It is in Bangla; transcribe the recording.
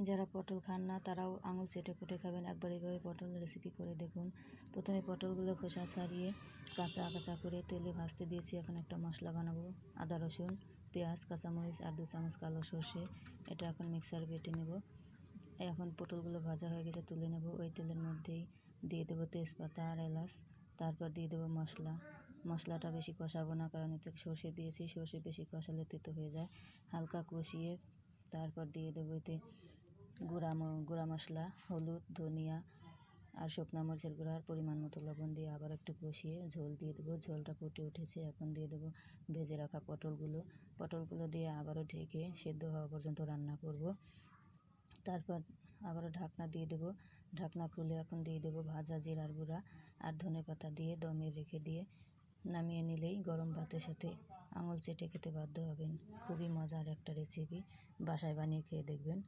যারা পটল খান না তারাও আঙুল চেটে পুটে খাবেন। একবার এইভাবে পটল রেসিপি করে দেখুন। প্রথমে পটলগুলো খোসা ছাড়িয়ে কাঁচা কাঁচা করে তেলে ভাজতে দিয়েছি। এখন একটা মশলা বানাবো, আদা রসুন পেঁয়াজ কাঁচামরিচ আর 2 চামচ কালো সর্ষে। এটা এখন মিক্সার বেটে নেব। এখন পটলগুলো ভাজা হয়ে গেছে, তুলে নেব। ওই তেলের মধ্যেই দিয়ে দেবো তেজপাতা আর এলাচ। তারপর দিয়ে দেবো মশলা। মশলাটা বেশি কষাবো না, কারণ এতে সর্ষে দিয়েছি, সর্ষে বেশি কষালে তেতো হয়ে যায়। হালকা কষিয়ে তারপর দিয়ে দেবো এতে গুঁড়া মশলা, হলুদ, ধনিয়া আর শুকনা মরিচের গুঁড়া আর পরিমাণ মতো লবণ দিয়ে আবার একটু কষিয়ে ঝোল দিয়ে দেবো। ঝোলটা ফুটে উঠেছে, এখন দিয়ে দেবো ভেজে রাখা পটলগুলো দিয়ে আবারও ঢেকে সেদ্ধ হওয়া পর্যন্ত রান্না করব। তারপর আবারও ঢাকনা দিয়ে দেবো। ঢাকনা খুলে এখন দিয়ে দেবো ভাজা জিরার গুঁড়া আর ধনেপাতা দিয়ে দমে রেখে দিয়ে নামিয়ে নিলেই গরম ভাতের সাথে আঙুল চেটে খেতে বাধ্য হবেন। খুবই মজার একটা রেসিপি, বাসায় বানিয়ে খেয়ে দেখবেন।